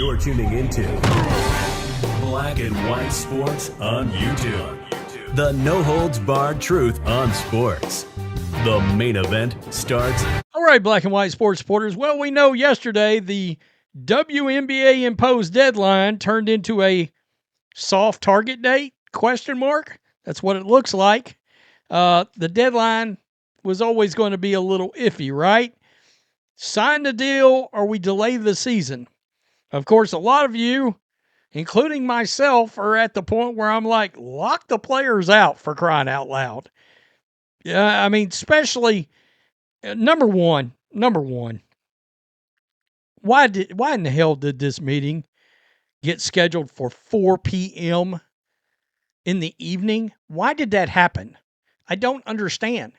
You're tuning into Black and White Sports on YouTube. The no-holds-barred truth on sports. The main event starts. All right, Black and White Sports supporters. Well, we know yesterday the WNBA imposed deadline turned into a soft target date, ? That's what it looks like. The deadline was always going to be a little iffy, right? Sign the deal or we delay the season. Of course, a lot of you, including myself, are at the point where I'm like, lock the players out, for crying out loud. Yeah, I mean, especially number one. Why in the hell did this meeting get scheduled for 4 p.m. in the evening? Why did that happen? I don't understand.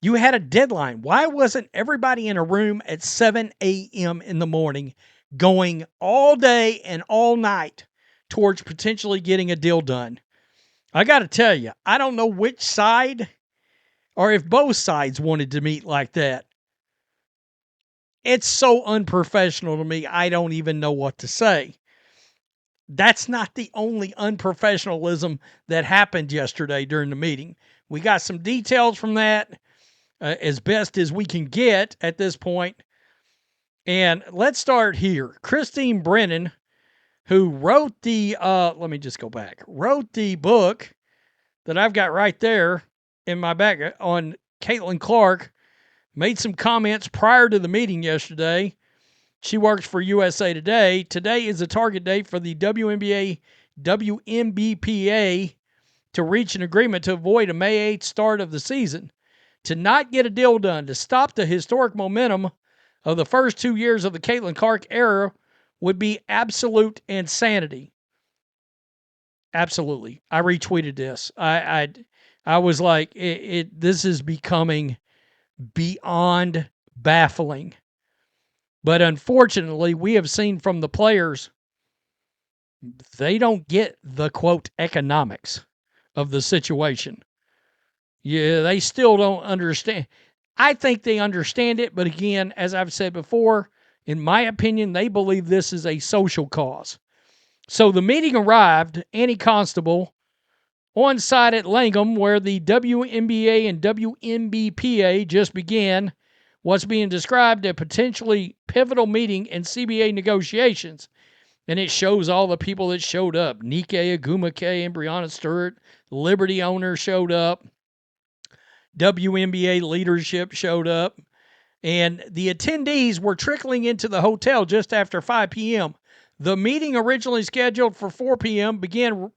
You had a deadline. Why wasn't everybody in a room at 7 a.m. in the morning going all day and all night towards potentially getting a deal done? I got to tell you, I don't know which side or if both sides wanted to meet like that. It's so unprofessional to me, I don't even know what to say. That's not the only unprofessionalism that happened yesterday during the meeting. We got some details from that as best as we can get at this point. And let's start here. Christine Brennan, who wrote the, wrote the book that I've got right there in my back on Caitlyn Clark, made some comments prior to the meeting yesterday. She works for USA Today. Today is a target date for the WNBPA to reach an agreement to avoid a May 8th start of the season. To not get a deal done, to stop the historic momentum of the first 2 years of the Caitlyn Clark era would be absolute insanity. Absolutely. I retweeted this. I was like, this is becoming beyond baffling. But unfortunately, we have seen from the players, they don't get the, quote, economics of the situation. Yeah, they still don't understand. I think they understand it, but again, as I've said before, in my opinion, they believe this is a social cause. So the meeting arrived, Annie Constable, on site at Langham, where the WNBA and WNBPA just began what's being described a potentially pivotal meeting in CBA negotiations. And it shows all the people that showed up. Nike Agumake and Breonna Stewart, Liberty owner showed up. WNBA leadership showed up. And the attendees were trickling into the hotel just after 5 p.m. The meeting, originally scheduled for 4 p.m., began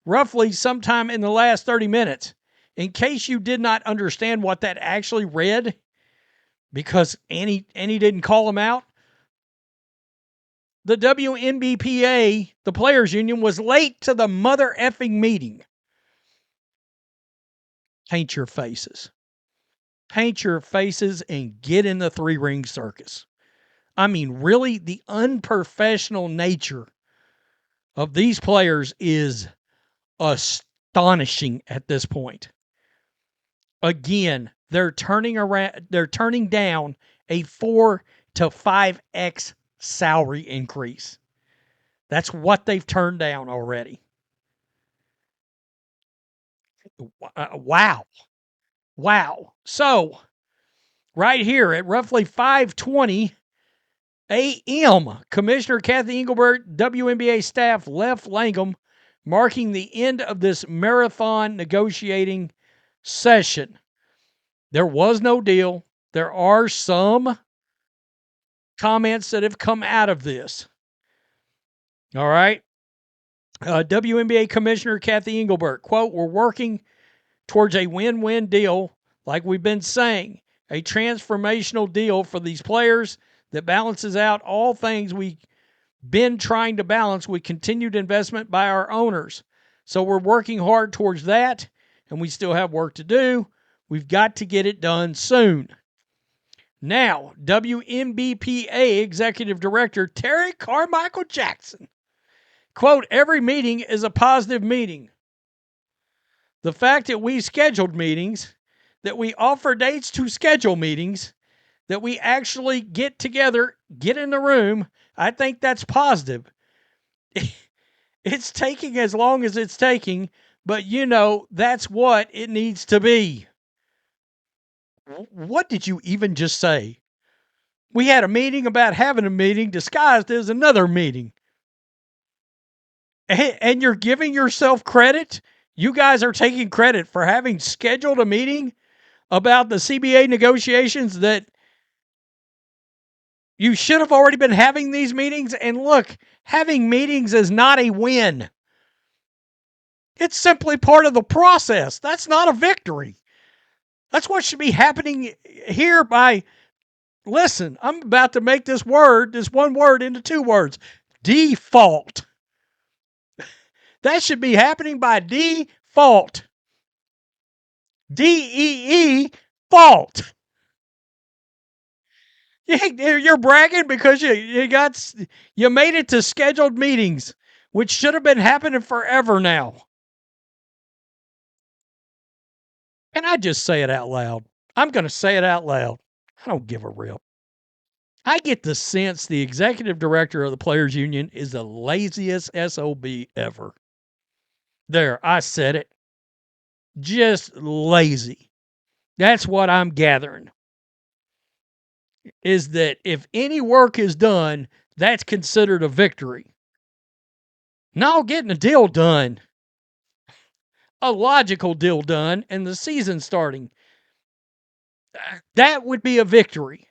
roughly sometime in the last 30 minutes. In case you did not understand what that actually read, because Annie didn't call them out, the WNBPA, the players union, was late to the mother effing meeting. Paint your faces. Paint your faces and get in the three-ring circus. I mean, really, the unprofessional nature of these players is astonishing at this point. Again, they're turning down a 4 to 5x salary increase. That's what they've turned down already. Wow. So, right here at roughly 5:20 a.m., Commissioner Kathy Engelbert, WNBA staff left Langham, marking the end of this marathon negotiating session. There was no deal. There are some comments that have come out of this. All right. WNBA Commissioner Kathy Engelbert, quote, "We're working towards a win-win deal, like we've been saying, a transformational deal for these players that balances out all things we've been trying to balance with continued investment by our owners. So we're working hard towards that, and we still have work to do. We've got to get it done soon." Now, WNBPA Executive Director Terry Carmichael Jackson, quote, "Every meeting is a positive meeting. The fact that we scheduled meetings, that we offer dates to schedule meetings, that we actually get together, get in the room. I think that's positive. It's taking as long as it's taking, but that's what it needs to be. What did you even just say? We had a meeting about having a meeting disguised as another meeting. And you're giving yourself credit? You guys are taking credit for having scheduled a meeting about the CBA negotiations that you should have already been having these meetings. And look, having meetings is not a win. It's simply part of the process. That's not a victory. That's what should be happening here listen, I'm about to make this one word into two words. Default. That should be happening by default. DEE fault. You're bragging because you made it to scheduled meetings, which should have been happening forever now. And I just say it out loud. I'm going to say it out loud. I don't give a rip. I get the sense the executive director of the Players Union is the laziest SOB ever. There, I said it. Just lazy. That's what I'm gathering. Is that if any work is done, that's considered a victory. Not getting a deal done, a logical deal done, and the season starting, that would be a victory.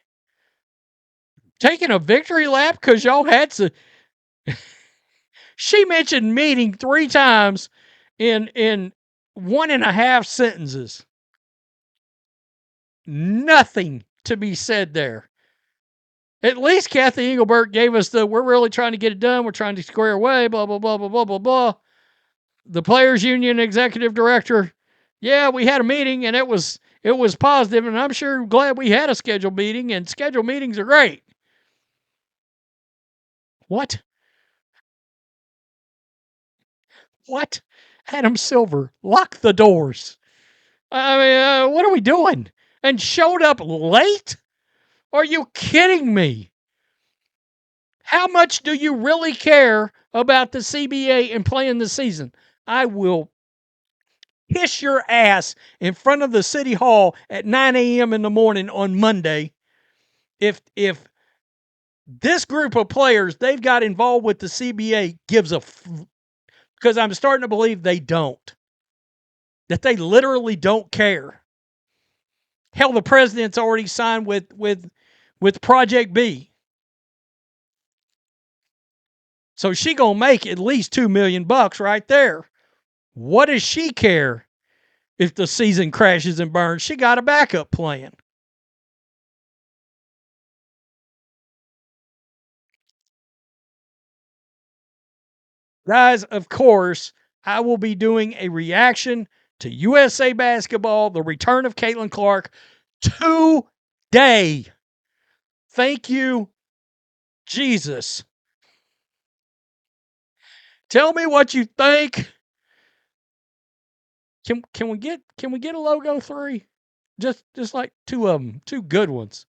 Taking a victory lap because y'all had to. She mentioned meeting 3 times in 1.5 sentences. Nothing to be said there. At least Kathy Engelbert gave us we're really trying to get it done. We're trying to square away, blah, blah, blah, blah, blah, blah, blah. The Players Union executive director, yeah, we had a meeting and it was positive, and I'm sure glad we had a scheduled meeting, and scheduled meetings are great. What? Adam Silver, lock the doors. I mean, what are we doing? And showed up late? Are you kidding me? How much do you really care about the CBA and playing the season? I will kiss your ass in front of the city hall at 9 a.m. in the morning on Monday if this group of players they've got involved with the CBA gives because I'm starting to believe they don't. That they literally don't care. Hell, the president's already signed with Project B. So she gonna make at least $2 million right there. What does she care if the season crashes and burns? She got a backup plan. Guys, of course, I will be doing a reaction to USA Basketball, the return of Caitlyn Clark, today. Thank you, Jesus. Tell me what you think. Can we get a logo 3? Just like 2 of them, 2 good ones.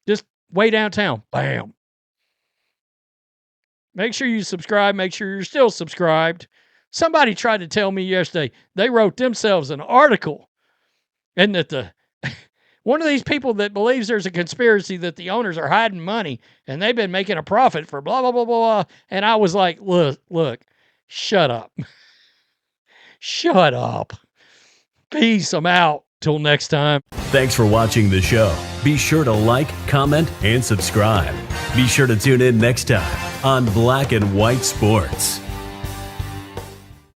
Just way downtown. Bam. Make sure you subscribe. Make sure you're still subscribed. Somebody tried to tell me yesterday they wrote themselves an article, and that one of these people that believes there's a conspiracy that the owners are hiding money and they've been making a profit for blah, blah, blah, blah, blah. And I was like, look, shut up. Shut up. Peace. I'm out. Till next time. Thanks for watching the show. Be sure to like, comment, and subscribe. Be sure to tune in next time on Black and White Sports.